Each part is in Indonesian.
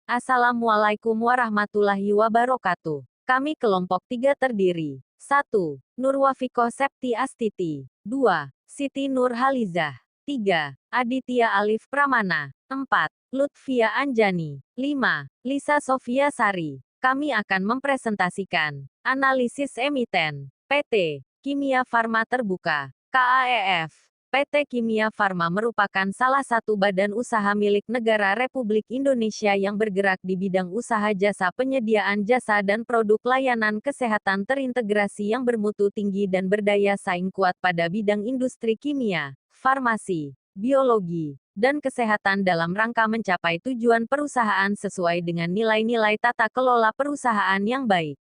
Assalamualaikum warahmatullahi wabarakatuh. Kami kelompok 3 terdiri. 1. Nurwafikoh Septi Astiti. 2. Siti Nurhalizah. 3. Aditya Alif Pramana. 4. Lutfia Anjani. 5. Lisa Sofia Sari. Kami akan mempresentasikan analisis emiten PT Kimia Farma Terbuka KAEF. PT Kimia Farma merupakan salah satu badan usaha milik negara Republik Indonesia yang bergerak di bidang usaha jasa penyediaan jasa dan produk layanan kesehatan terintegrasi yang bermutu tinggi dan berdaya saing kuat pada bidang industri kimia, farmasi, biologi, dan kesehatan dalam rangka mencapai tujuan perusahaan sesuai dengan nilai-nilai tata kelola perusahaan yang baik.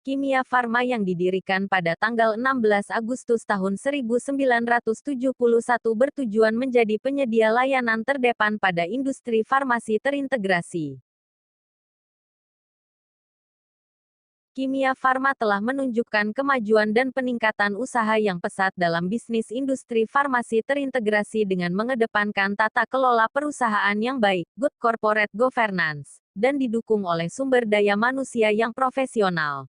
Kimia Farma yang didirikan pada tanggal 16 Agustus tahun 1971 bertujuan menjadi penyedia layanan terdepan pada industri farmasi terintegrasi. Kimia Farma telah menunjukkan kemajuan dan peningkatan usaha yang pesat dalam bisnis industri farmasi terintegrasi dengan mengedepankan tata kelola perusahaan yang baik, good corporate governance, dan didukung oleh sumber daya manusia yang profesional.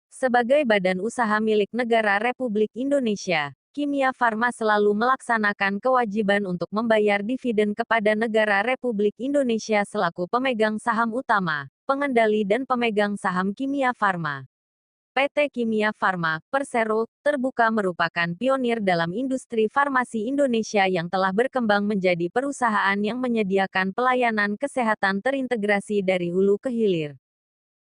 Sebagai badan usaha milik negara Republik Indonesia, Kimia Farma selalu melaksanakan kewajiban untuk membayar dividen kepada negara Republik Indonesia selaku pemegang saham utama, pengendali dan pemegang saham Kimia Farma. PT Kimia Farma, Persero, Terbuka merupakan pionir dalam industri farmasi Indonesia yang telah berkembang menjadi perusahaan yang menyediakan pelayanan kesehatan terintegrasi dari hulu ke hilir.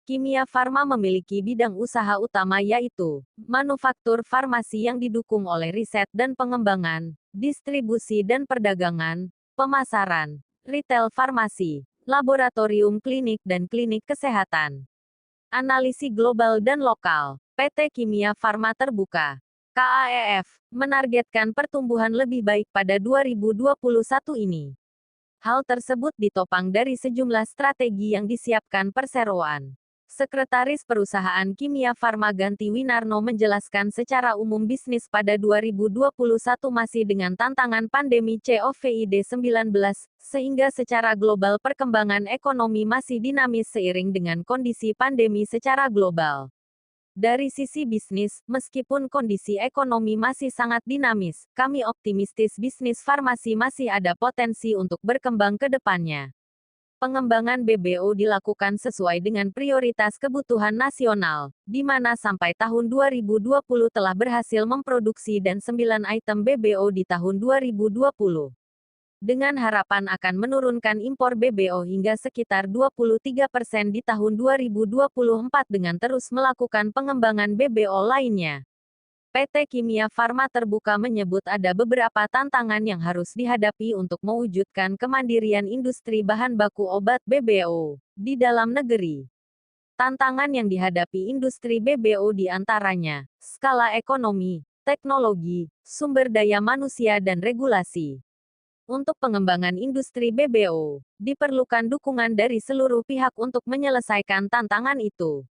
Kimia Farma memiliki bidang usaha utama yaitu manufaktur farmasi yang didukung oleh riset dan pengembangan, distribusi dan perdagangan, pemasaran, retail farmasi, laboratorium klinik dan klinik kesehatan. Analisis global dan lokal, PT Kimia Farma Terbuka KAEF menargetkan pertumbuhan lebih baik pada 2021 ini. Hal tersebut ditopang dari sejumlah strategi yang disiapkan perseroan. Sekretaris Perusahaan Kimia Farma Ganti Winarno menjelaskan secara umum bisnis pada 2021 masih dengan tantangan pandemi COVID-19, sehingga secara global perkembangan ekonomi masih dinamis seiring dengan kondisi pandemi secara global. Dari sisi bisnis, meskipun kondisi ekonomi masih sangat dinamis, kami optimistis bisnis farmasi masih ada potensi untuk berkembang ke depannya. Pengembangan BBO dilakukan sesuai dengan prioritas kebutuhan nasional, di mana sampai tahun 2020 telah berhasil memproduksi dan 9 item BBO di tahun 2020. Dengan harapan akan menurunkan impor BBO hingga sekitar 23% di tahun 2024 dengan terus melakukan pengembangan BBO lainnya. PT Kimia Farma Terbuka menyebut ada beberapa tantangan yang harus dihadapi untuk mewujudkan kemandirian industri bahan baku obat BBO di dalam negeri. Tantangan yang dihadapi industri BBO diantaranya skala ekonomi, teknologi, sumber daya manusia dan regulasi. Untuk pengembangan industri BBO, diperlukan dukungan dari seluruh pihak untuk menyelesaikan tantangan itu.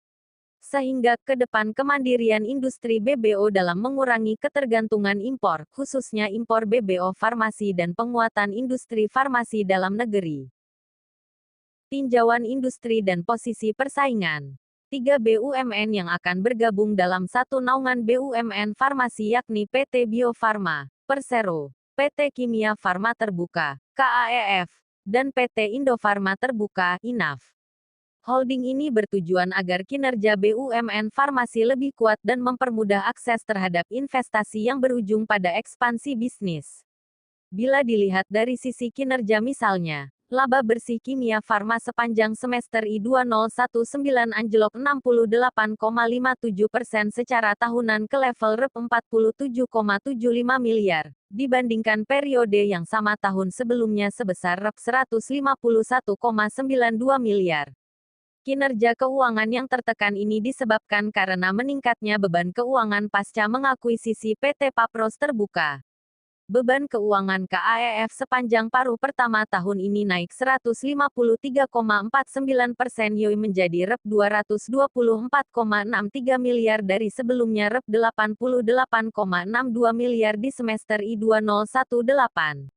Sehingga ke depan kemandirian industri BBO dalam mengurangi ketergantungan impor, khususnya impor BBO farmasi dan penguatan industri farmasi dalam negeri. Tinjauan industri dan posisi persaingan. 3 BUMN yang akan bergabung dalam satu naungan BUMN farmasi yakni PT Bio Farma, Persero, PT Kimia Farma Terbuka, KAEF, dan PT Indofarma Terbuka, INAF. Holding ini bertujuan agar kinerja BUMN farmasi lebih kuat dan mempermudah akses terhadap investasi yang berujung pada ekspansi bisnis. Bila dilihat dari sisi kinerja misalnya, laba bersih Kimia Farma sepanjang semester I2019 anjlok 68,57% secara tahunan ke level Rp 47,75 miliar, dibandingkan periode yang sama tahun sebelumnya sebesar Rp 151,92 miliar. Kinerja keuangan yang tertekan ini disebabkan karena meningkatnya beban keuangan pasca mengakuisisi PT Papros Terbuka. Beban keuangan KAEF sepanjang paruh pertama tahun ini naik 153,49% YoY menjadi Rp 224,63 miliar dari sebelumnya Rp 88,62 miliar di semester I2018.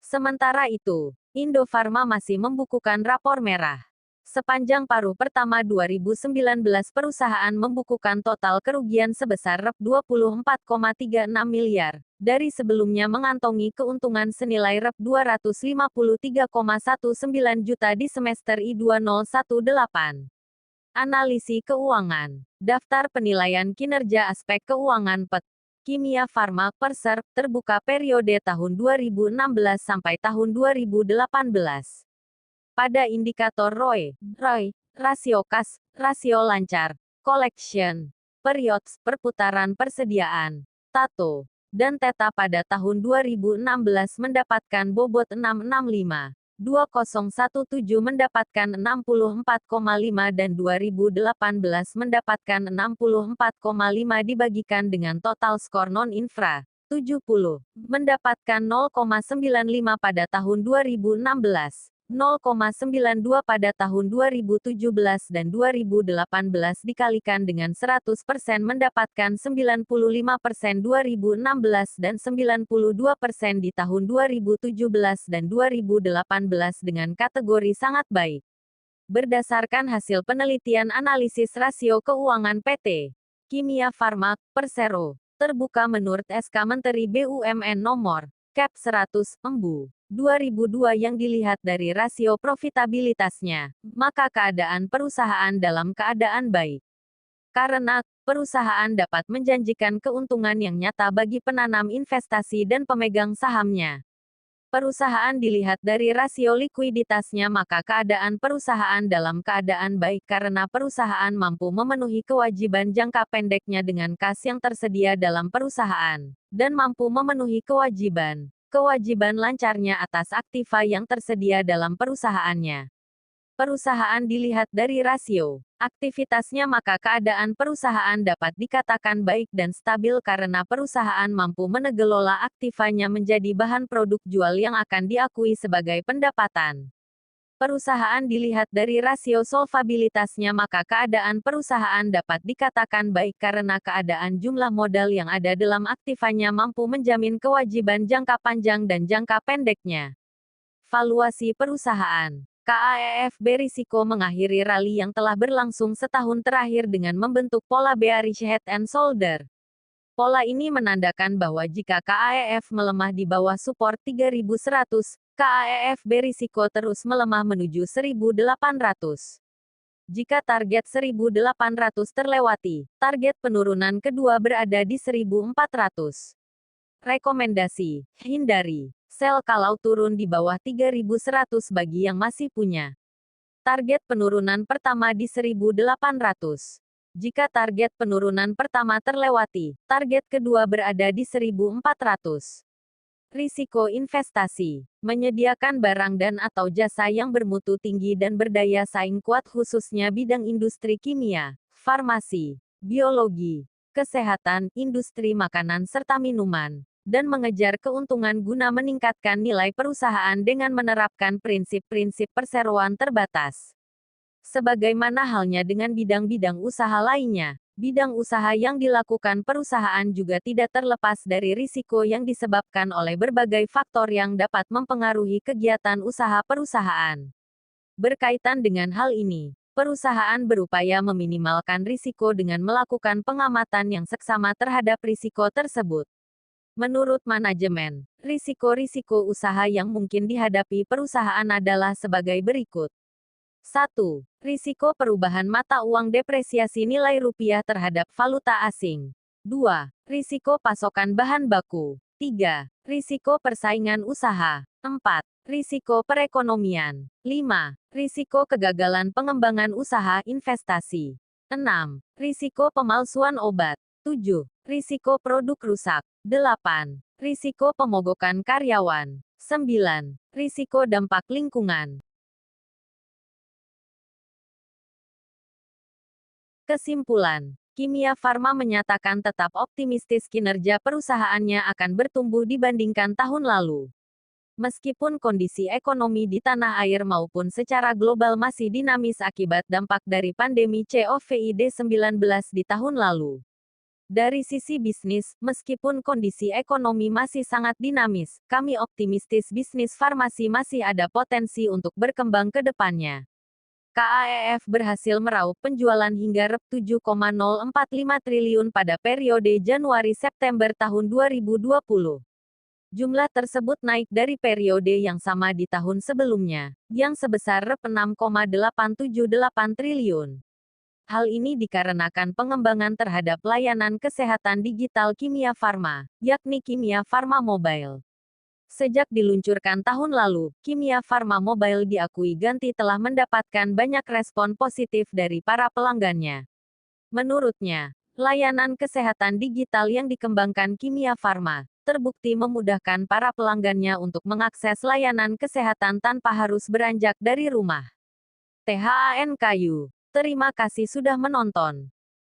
Sementara itu, Indofarma masih membukukan rapor merah. Sepanjang paruh pertama 2019 perusahaan membukukan total kerugian sebesar Rp24,36 miliar, dari sebelumnya mengantongi keuntungan senilai Rp253,19 juta di semester I-2018. Analisis keuangan. Daftar penilaian kinerja aspek keuangan PT Kimia Farma Perserv terbuka periode tahun 2016 sampai tahun 2018. Pada indikator ROI, rasio kas, rasio lancar, collection, periods, perputaran persediaan, TATO, dan Theta pada tahun 2016 mendapatkan bobot 665. 2017 mendapatkan 64,5 dan 2018 mendapatkan 64,5 dibagikan dengan total skor non-infra, 70, mendapatkan 0,95 pada tahun 2016. 0,92 pada tahun 2017 dan 2018 dikalikan dengan 100% mendapatkan 95% 2016 dan 92% di tahun 2017 dan 2018 dengan kategori sangat baik. Berdasarkan hasil penelitian analisis rasio keuangan PT Kimia Farma, Persero, terbuka menurut SK Menteri BUMN nomor Cap 100, Embu. 2002 yang dilihat dari rasio profitabilitasnya, maka keadaan perusahaan dalam keadaan baik. Karena perusahaan dapat menjanjikan keuntungan yang nyata bagi penanam investasi dan pemegang sahamnya. Perusahaan dilihat dari rasio likuiditasnya, maka keadaan perusahaan dalam keadaan baik karena perusahaan mampu memenuhi kewajiban jangka pendeknya dengan kas yang tersedia dalam perusahaan, dan mampu memenuhi kewajiban lancarnya atas aktiva yang tersedia dalam perusahaannya. Perusahaan dilihat dari rasio aktivitasnya, maka keadaan perusahaan dapat dikatakan baik dan stabil karena perusahaan mampu mengelola aktivanya menjadi bahan produk jual yang akan diakui sebagai pendapatan. Perusahaan dilihat dari rasio solvabilitasnya, maka keadaan perusahaan dapat dikatakan baik karena keadaan jumlah modal yang ada dalam aktivanya mampu menjamin kewajiban jangka panjang dan jangka pendeknya. Valuasi perusahaan. KAEF berisiko mengakhiri rally yang telah berlangsung setahun terakhir dengan membentuk pola bearish head and shoulder. Pola ini menandakan bahwa jika KAEF melemah di bawah support 3100, KAEF berisiko terus melemah menuju 1800. Jika target 1800 terlewati, target penurunan kedua berada di 1400. Rekomendasi: hindari sell kalau turun di bawah 3100 bagi yang masih punya. Target penurunan pertama di 1800. Jika target penurunan pertama terlewati, target kedua berada di 1400. Risiko investasi. Menyediakan barang dan atau jasa yang bermutu tinggi dan berdaya saing kuat khususnya bidang industri kimia, farmasi, biologi, kesehatan, industri makanan serta minuman, dan mengejar keuntungan guna meningkatkan nilai perusahaan dengan menerapkan prinsip-prinsip perseroan terbatas. Sebagaimana halnya dengan bidang-bidang usaha lainnya, bidang usaha yang dilakukan perusahaan juga tidak terlepas dari risiko yang disebabkan oleh berbagai faktor yang dapat mempengaruhi kegiatan usaha perusahaan. Berkaitan dengan hal ini, perusahaan berupaya meminimalkan risiko dengan melakukan pengamatan yang seksama terhadap risiko tersebut. Menurut manajemen, risiko-risiko usaha yang mungkin dihadapi perusahaan adalah sebagai berikut. 1. Risiko perubahan mata uang depresiasi nilai rupiah terhadap valuta asing. 2. Risiko pasokan bahan baku. 3. Risiko persaingan usaha. 4. Risiko perekonomian. 5. Risiko kegagalan pengembangan usaha investasi. 6. Risiko pemalsuan obat. 7. Risiko produk rusak. 8. Risiko pemogokan karyawan. 9. Risiko dampak lingkungan. Kesimpulan, Kimia Farma menyatakan tetap optimistis kinerja perusahaannya akan bertumbuh dibandingkan tahun lalu. Meskipun kondisi ekonomi di tanah air maupun secara global masih dinamis akibat dampak dari pandemi COVID-19 di tahun lalu. Dari sisi bisnis, meskipun kondisi ekonomi masih sangat dinamis, kami optimistis bisnis farmasi masih ada potensi untuk berkembang ke depannya. KAEF berhasil meraup penjualan hingga Rp 7,045 triliun pada periode Januari-September tahun 2020. Jumlah tersebut naik dari periode yang sama di tahun sebelumnya, yang sebesar Rp 6,878 triliun. Hal ini dikarenakan pengembangan terhadap layanan kesehatan digital Kimia Farma, yakni Kimia Farma Mobile. Sejak diluncurkan tahun lalu, Kimia Farma Mobile diakui Ganti telah mendapatkan banyak respon positif dari para pelanggannya. Menurutnya, layanan kesehatan digital yang dikembangkan Kimia Farma terbukti memudahkan para pelanggannya untuk mengakses layanan kesehatan tanpa harus beranjak dari rumah. THANKU. Terima kasih sudah menonton.